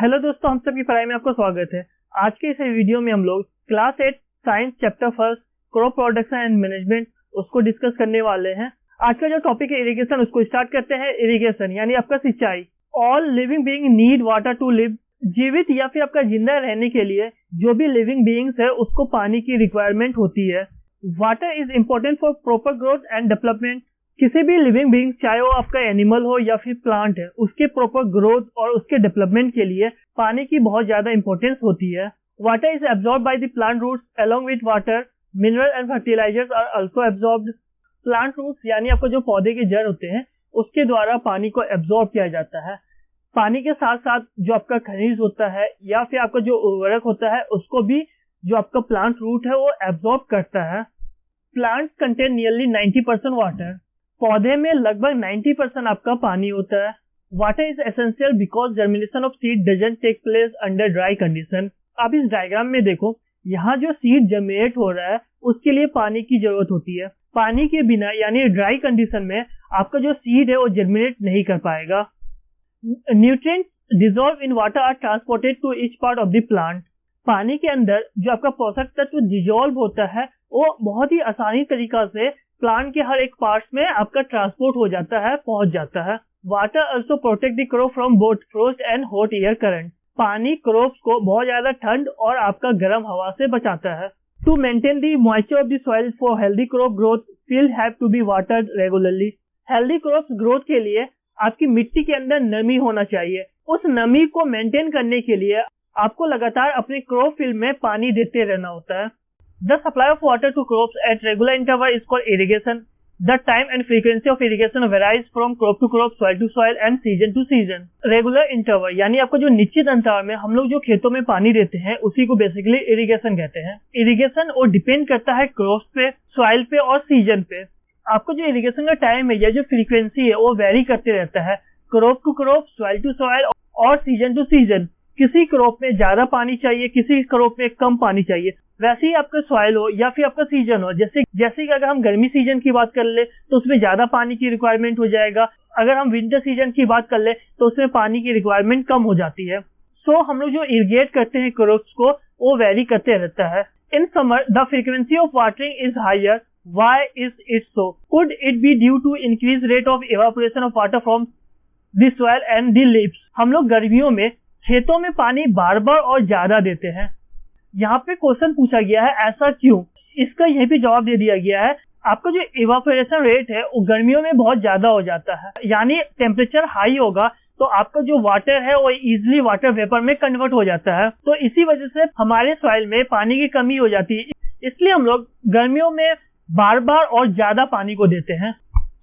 Hello दोस्तों, हम सबकी पढ़ाई में आपका स्वागत है। आज के इस वीडियो में हम लोग class 8 science chapter first crop production and management उसको डिस्कस करने वाले हैं। आज का जो टॉपिक है इरिगेशन, उसको स्टार्ट करते हैं। इरिगेशन यानी आपका सिंचाई। All living being need water to live. जीवित या फिर आपका जिंदा रहने के लिए जो भी लिविंग बीइंग्स है उसको पानी की रिक्वायरमेंट होती है। Water is important for proper growth and development. किसी भी लिविंग बीइंग, चाहे वो आपका एनिमल हो या फिर प्लांट है, उसके प्रॉपर ग्रोथ और उसके डेवलपमेंट के लिए पानी की बहुत ज्यादा इंपॉर्टेंस होती है। Water is absorb by the plant roots along with water. Mineral and fertilisers are also absorbed. Plant roots यानी आपको जो पौधे के जड़ होते हैं उसके द्वारा पानी को एब्जॉर्ब किया जाता है। पानी के साथ साथ जो आपका खनिज होता है या फिर आपका जो उर्वरक होता है उसको भी जो आपका प्लांट रूट है वो एब्जॉर्ब करता है। Plants contain nearly 90% water. पौधे में लगभग 90% आपका पानी होता है। Water is essential because germination of seed doesn't take place under dry condition. आप इस डायग्राम में देखो, यहाँ जो सीड जर्मिनेट हो रहा है उसके लिए पानी की जरूरत होती है। पानी के बिना यानी ड्राई कंडीशन में आपका जो सीड है वो जर्मिनेट नहीं कर पाएगा। Nutrients dissolve in water are transported to each part of the plant. पानी के अंदर जो आपका पोषक तत्व डिसॉल्व होता है वो बहुत ही आसानी तरीका से प्लांट के हर एक पार्ट में आपका ट्रांसपोर्ट हो जाता है, पहुंच जाता है। Water also protect the crop from both frost and hot air current. पानी क्रॉप्स को बहुत ज्यादा ठंड और आपका गर्म हवा से बचाता है। To maintain the moisture of the soil for healthy crop growth, field have to be watered regularly. Healthy crops growth के लिए आपकी मिट्टी के अंदर नमी होना चाहिए। उस नमी को मेंटेन करने के लिए आपको लगातार अपने क्रॉप फील्ड में पानी देते रहना होता है। The supply of water to crops at regular interval is called irrigation. The time and frequency of irrigation varies from crop to crop, soil to soil and season to season. Regular interval यानी आपको जो निश्चित अंतराल में हम लोग जो खेतों में पानी देते हैं उसी को बेसिकली इरिगेशन कहते हैं। इरिगेशन वो डिपेंड करता है क्रॉप्स पे, सॉइल पे और सीजन पे। आपको जो इरिगेशन का टाइम है या जो फ्रीक्वेंसी है वो वेरी करते रहता है crop to crop, soil to soil और सीजन टू सीजन। किसी क्रॉप में ज्यादा पानी चाहिए, किसी क्रॉप में कम पानी चाहिए। वैसे ही आपका सॉइल हो या फिर आपका सीजन हो, जैसे कि अगर हम गर्मी सीजन की बात कर ले तो उसमें ज्यादा पानी की रिक्वायरमेंट हो जाएगा। अगर हम विंटर सीजन की बात कर ले तो उसमें पानी की रिक्वायरमेंट कम हो जाती है। सो हम लोग जो इरिगेट करते हैं क्रॉप्स को वो वेरी करते रहता है। In summer the frequency of watering is higher. Why is it so? Could it be due to increase rate of evaporation of water from the soil and the leaves. हम लोग गर्मियों में खेतों में पानी बार बार और ज्यादा देते हैं। यहाँ पे क्वेश्चन पूछा गया है ऐसा क्यों? इसका यहीं पे जवाब दे दिया गया है। आपका जो इवापोरेशन रेट है वो गर्मियों में बहुत ज्यादा हो जाता है, यानी टेम्परेचर हाई होगा तो आपका जो वाटर है वो इजीली वाटर वेपर में कन्वर्ट हो जाता है। तो इसी वजह से हमारे सॉइल में पानी की कमी हो जाती है, इसलिए हम लोग गर्मियों में बार बार और ज्यादा पानी को देते हैं।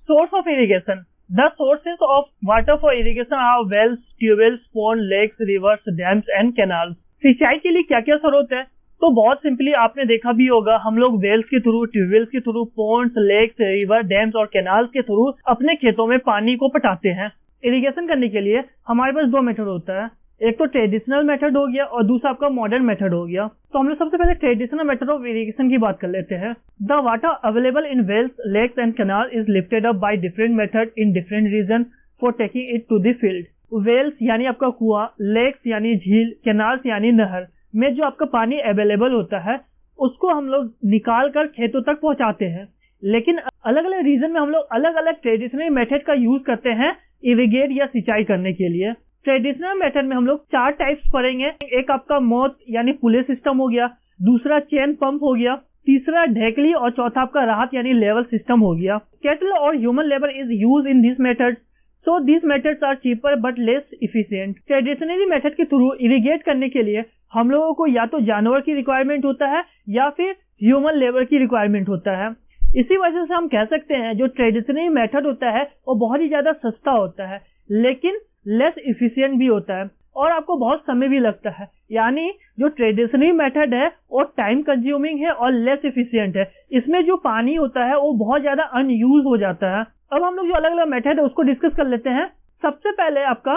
Source of irrigation. The sources of water for irrigation are wells, tubewells, pond, lakes, rivers, dams and canals. सिंचाई के लिए क्या क्या स्रोत है? तो बहुत सिंपली आपने देखा भी होगा, हम लोग वेल्स के थ्रू, ट्यूबवेल्स के through, ponds, lakes, river, dams और कैनाल्स के थ्रू अपने खेतों में पानी को पटाते हैं। इरिगेशन करने के लिए हमारे पास दो मेथड होता है, एक तो ट्रेडिशनल मेथड हो गया और दूसरा आपका मॉडर्न मेथड हो गया। तो हम लोग सबसे पहले ट्रेडिशनल मेथड ऑफ इरिगेशन की बात कर लेते हैं। The water available in wells, lakes and canal is lifted up by different method in different region for taking it to the field. Wells यानी आपका कुआं, लेक्स यानी झील, कैनाल्स यानी नहर में जो आपका पानी अवेलेबल होता है उसको हम लोग निकाल कर खेतों तक पहुंचाते हैं। लेकिन अलग अलग रीजन में हम लोग अलग अलग ट्रेडिशनल मेथड का यूज करते हैं इरिगेट या सिंचाई करने के लिए। ट्रेडिशनल मेथड में हम लोग 4 टाइप्स पढ़ेंगे। एक आपका मोत यानी पुले सिस्टम हो गया, दूसरा चेन पंप हो गया, तीसरा ढेकली और चौथा आपका राहत यानी लेवल सिस्टम हो गया। कैटल और human labour is use in this method, so these methods are cheaper but less efficient. Traditionally method के थ्रू इरिगेट करने के लिए हम लोगों को या तो जानवर की रिक्वायरमेंट होता है या फिर ह्यूमन लेबर की रिक्वायरमेंट होता है। इसी वजह से हम कह सकते हैं जो ट्रेडिशनली मेथड होता है वो बहुत ही ज्यादा सस्ता होता है लेकिन लेस इफिशियंट भी होता है और आपको बहुत समय भी लगता है। यानी जो ट्रेडिशनली मेथड है वो टाइम कंज्यूमिंग है और लेस इफिशियंट है। इसमें जो पानी होता है वो बहुत ज्यादा अनयूज हो जाता है। अब हम लोग जो अलग अलग मेथड है उसको डिस्कस कर लेते हैं। सबसे पहले आपका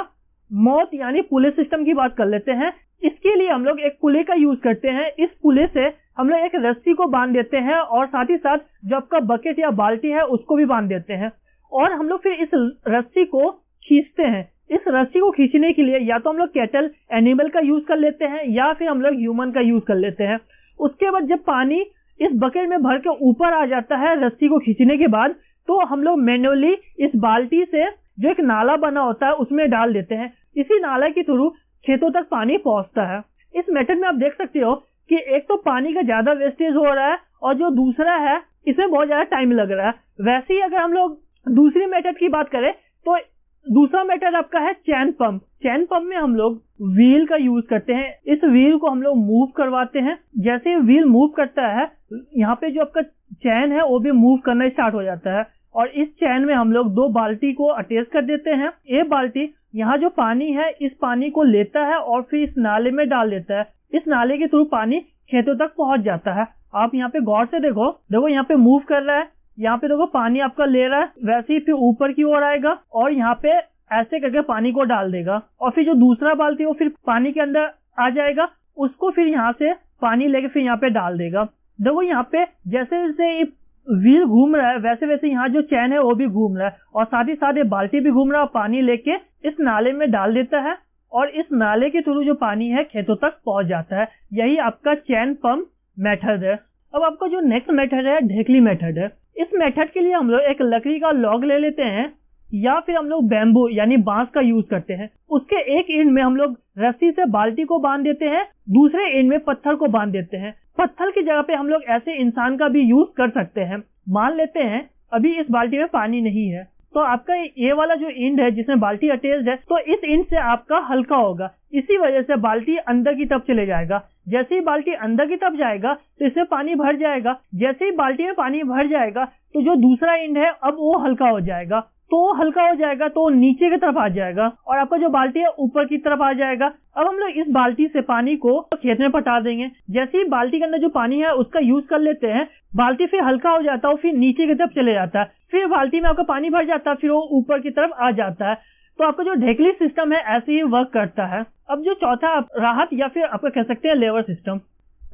मोत यानी पुले सिस्टम की बात कर लेते हैं। इसके लिए हम लोग एक पुले का यूज करते हैं। इस पुले से हम लोग एक रस्सी को बांध देते हैं और साथ ही साथ जो आपका बकेट या बाल्टी है उसको भी बांध देते हैं और हम लोग फिर इस रस्सी को खींचते हैं। इस रस्सी को खींचने के लिए या तो हम लोग कैटल एनिमल का यूज कर लेते हैं या फिर हम लोग ह्यूमन का यूज कर लेते हैं। उसके बाद जब पानी इस बकेट में भर के ऊपर आ जाता है रस्सी को खींचने के बाद, तो हम लोग मैन्युअली इस बाल्टी से जो एक नाला बना होता है उसमें डाल देते हैं। इसी नाला के थ्रू खेतों तक पानी पहुंचता है। इस मेथड में आप देख सकते हो कि एक तो पानी का ज्यादा वेस्टेज हो रहा है और जो दूसरा है इसमें बहुत ज्यादा टाइम लग रहा है। वैसे ही अगर हम लोग दूसरी मेथड की बात करें तो दूसरा मेथड आपका है चैन पंप। चैन पंप में हम लोग व्हील का यूज करते हैं। इस व्हील को हम लोग मूव करवाते हैं। जैसे ही व्हील मूव करता है, यहाँ पे जो आपका चैन है वो भी मूव करना स्टार्ट हो जाता है और इस चैन में हम लोग 2 बाल्टी को अटैच कर देते हैं। एक बाल्टी यहाँ जो पानी है इस पानी को लेता है और फिर इस नाले में डाल देता है। इस नाले के थ्रू पानी खेतों तक पहुंच जाता है। आप यहाँ पे गौर से देखो यहाँ पे मूव कर रहा है, यहाँ पे देखो पानी आपका ले रहा है, वैसे ही फिर ऊपर की ओर आएगा और यहाँ पे ऐसे करके पानी को डाल देगा और फिर जो दूसरा बाल्टी वो फिर पानी के अंदर आ जाएगा, उसको फिर यहाँ से पानी लेके फिर यहाँ पे डाल देगा। देखो यहाँ पे जैसे जैसे व्हील घूम रहा है वैसे वैसे यहाँ जो चैन है वो भी घूम रहा है और साथ ही साथ बाल्टी भी घूम रहा है और पानी लेके इस नाले में डाल देता है और इस नाले के थ्रू जो पानी है खेतों तक पहुंच जाता है। यही आपका चैन पंप मेथड है। अब आपका जो नेक्स्ट मेथड है ढेकली मेथड है। इस मेथड के लिए हम लोग एक लकड़ी का लॉग ले लेते हैं या फिर हम लोग बैम्बू यानी बांस का यूज करते हैं। उसके एक एंड में हम लोग रस्सी से बाल्टी को बांध देते हैं, दूसरे एंड में पत्थर को बांध देते हैं। पत्थर की जगह पे हम लोग ऐसे इंसान का भी यूज कर सकते हैं। मान लेते हैं अभी इस बाल्टी में पानी नहीं है, तो आपका ये वाला जो एंड है जिसमें बाल्टी अटैच्ड है, तो इस एंड से आपका हल्का होगा। इसी वजह से बाल्टी अंदर की तरफ चले जाएगा। जैसे ही बाल्टी अंदर की तरफ जाएगा तो इससे पानी भर जाएगा। जैसे ही बाल्टी में पानी भर जाएगा तो जो दूसरा एंड है अब वो हल्का हो जाएगा। तो हल्का हो जाएगा तो नीचे की तरफ आ जाएगा और आपका जो बाल्टी है ऊपर की तरफ आ जाएगा। अब हम लोग इस बाल्टी से पानी को खेत में पटा देंगे। जैसे ही बाल्टी के अंदर जो पानी है उसका यूज कर लेते हैं, बाल्टी फिर हल्का हो जाता है और फिर नीचे की तरफ चले जाता है। फिर बाल्टी में आपका पानी भर जाता है, फिर वो ऊपर की तरफ आ जाता है। तो आपका जो ढेकली सिस्टम है ऐसे ही वर्क करता है। अब जो चौथा राहत या फिर आपका कह सकते हैं लेवर सिस्टम।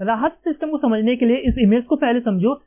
राहत सिस्टम को समझने के लिए इस इमेज को पहले समझो।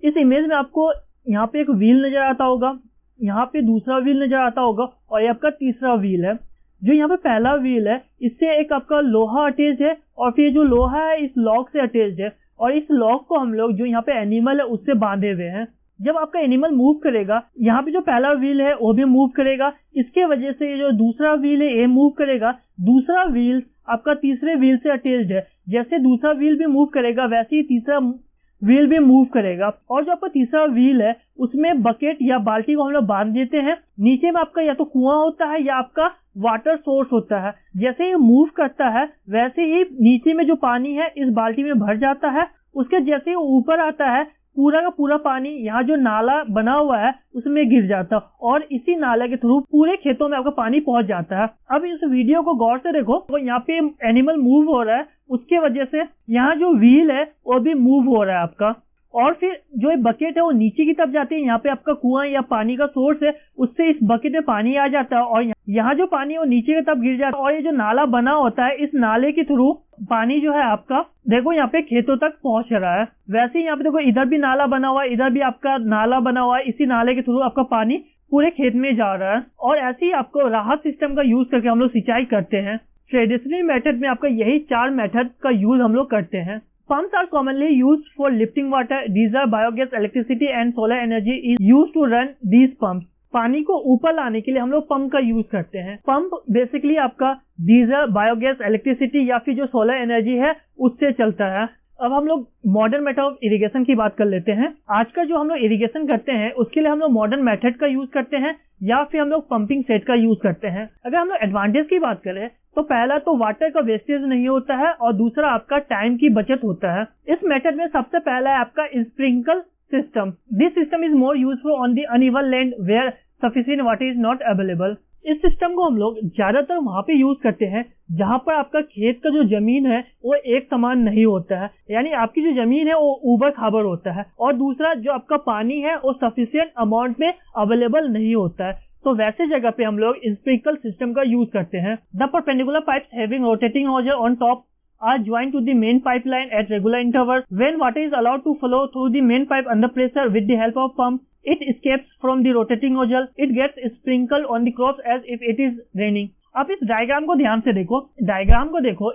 इस इमेज में आपको यहाँ पे एक व्हील नजर आता होगा, यहाँ पे दूसरा व्हील नजर आता होगा और ये आपका तीसरा व्हील है। जो यहाँ पे पहला व्हील है इससे एक आपका लोहा अटैच है और फिर जो लोहा है इस लॉक से अटैच है और इस लॉक को हम लोग जो यहाँ पे एनिमल है उससे बांधे हुए हैं। जब आपका एनिमल मूव करेगा, यहाँ पे जो पहला व्हील है वो भी मूव करेगा। इसके वजह से ये जो दूसरा व्हील है ये मूव करेगा। दूसरा व्हील आपका तीसरे व्हील से अटैच्ड है। जैसे दूसरा व्हील भी मूव करेगा वैसे ही तीसरा व्हील भी मूव करेगा। और जो आपका तीसरा व्हील है उसमें बकेट या बाल्टी को हम लोग बांध देते हैं। नीचे में आपका या तो कुआं होता है या आपका वाटर सोर्स होता है। जैसे ये मूव करता है वैसे ही नीचे में जो पानी है इस बाल्टी में भर जाता है। उसके जैसे ही ऊपर आता है पूरा का पूरा पानी यहाँ जो नाला बना हुआ है उसमें गिर जाता है और इसी नाले के थ्रू पूरे खेतों में आपका पानी पहुंच जाता है। अब इस वीडियो को गौर से देखो, तो यहाँ पे एनिमल मूव हो रहा है, उसके वजह से यहाँ जो व्हील है वो भी मूव हो रहा है आपका। और फिर जो बकेट है वो नीचे की तरफ जाती है। यहाँ पे आपका कुआं या पानी का सोर्स है, उससे इस बकेट में पानी आ जाता है और यहाँ जो पानी है वो नीचे की तरफ गिर जाता है और ये जो नाला बना होता है इस नाले के थ्रू पानी जो है आपका देखो यहाँ पे खेतों तक पहुंच रहा है। वैसे ही यहाँ पे देखो इधर भी नाला बना हुआ है, इधर भी आपका नाला बना हुआ है। इसी नाले के थ्रू आपका पानी पूरे खेत में जा रहा है और ऐसे ही आपको राहत सिस्टम का यूज करके हम लोग सिंचाई करते हैं। ट्रेडिशनल मेथड में आपका यही 4 मेथड का यूज हम लोग करते हैं। Pumps are commonly used for lifting water. Diesel, biogas, electricity and solar energy is used to run these pumps. पानी को ऊपर लाने के लिए हम लोग पंप का यूज करते हैं। पंप बेसिकली आपका डीजल, बायोगैस, इलेक्ट्रिसिटी या फिर जो सोलर एनर्जी है उससे चलता है। अब हम लोग मॉडर्न मेथड ऑफ इरिगेशन की बात कर लेते हैं। आजकल जो हम लोग इरिगेशन करते हैं उसके लिए हम लोग मॉडर्न मेथड का यूज करते हैं या फिर हम लोग पंपिंग सेट का यूज करते हैं। अगर हम लोग एडवांटेज की बात करें तो पहला तो वाटर का वेस्टेज नहीं होता है और दूसरा आपका टाइम की बचत होता है। इस मेथड में सबसे पहला है आपका sprinkle system. This system is more useful on the uneven land where sufficient water is not available. इस सिस्टम को हम लोग ज्यादातर वहां पे यूज करते हैं जहां पर आपका खेत का जो जमीन है वो एक समान नहीं होता है, यानी आपकी जो जमीन है वो ऊबड़ खाबड़ होता है और दूसरा जो आपका पानी है वो सफिशिएंट अमाउंट में अवेलेबल नहीं होता है। तो वैसे जगह पे हम लोग स्प्रिंकल सिस्टम का यूज करते हैं। The perpendicular pipes having rotating nozzle on top are joined to the main pipeline at regular intervals. When water is allowed to flow through the main pipe under pressure with the help of pump, it escapes from the rotating nozzle, it gets sprinkled on the crops as if it is raining। आप इस diagram को ध्यान से देखो,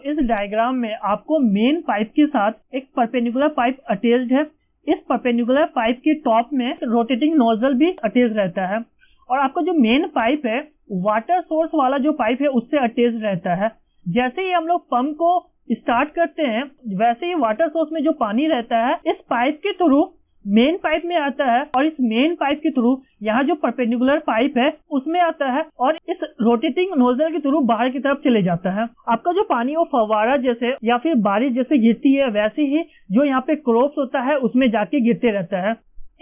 इस diagram में आपको main pipe के साथ एक परपेंडिकुलर पाइप अटैच्ड है। इस परपेंडिकुलर पाइप के टॉप में रोटेटिंग नोजल भी अटैच रहता है और आपका जो मेन पाइप है वाटर सोर्स वाला जो पाइप है उससे अटैच रहता है। जैसे ही हम लोग पंप को स्टार्ट करते हैं वैसे ही वाटर सोर्स में जो पानी रहता है इस पाइप के थ्रू मेन पाइप में आता है और इस मेन पाइप के थ्रू यहाँ जो परपेंडिकुलर पाइप है उसमें आता है और इस रोटेटिंग नोजल के थ्रू बाहर की तरफ चले जाता है। आपका जो पानी वो फव्वारा जैसे या फिर बारिश जैसे गिरती है वैसे ही जो यहाँ पे क्रॉप्स होता है उसमें जाके गिरते रहता है।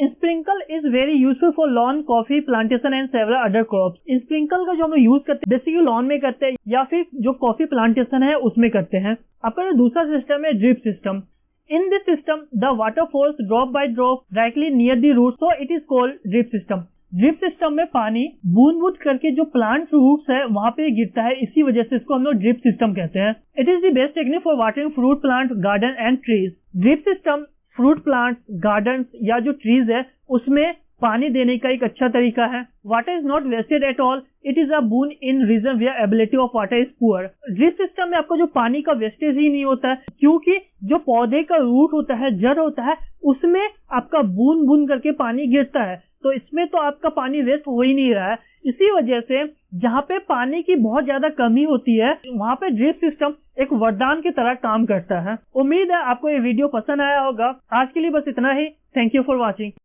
Sprinkle is very useful for lawn, coffee plantation and several other crops. Sprinkle का जो हम लोग यूज करते हैं बेसिकली लॉन में करते हैं या फिर जो कॉफी प्लांटेशन है उसमें करते हैं। आपका जो दूसरा सिस्टम है drip system. In this system, the water falls drop by drop directly near the root, so it is called drip system. Drip system में पानी बूंद बूंद करके जो प्लांट रूट्स है वहां पे गिरता है, इसी वजह से इसको हम लोग ड्रिप सिस्टम कहते हैं। It is the best technique for watering fruit plant, garden and trees. Drip system fruit plant, garden या जो ट्रीज है उसमें पानी देने का एक अच्छा तरीका है। Water is not wasted at all, it is a boon in region where ability of water is poor. Drip system में आपका जो पानी का वेस्टेज ही नहीं होता है क्योंकि जो पौधे का रूट होता है, जड़ होता है, उसमें आपका बूंद बूंद करके पानी गिरता है, तो इसमें तो आपका पानी वेस्ट हो ही नहीं रहा है। इसी वजह से जहाँ पे पानी की बहुत ज्यादा कमी होती है वहाँ पे ड्रिप सिस्टम एक वरदान की तरह काम करता है। उम्मीद है आपको ये वीडियो पसंद आया होगा। आज के लिए बस इतना ही। Thank you for watching.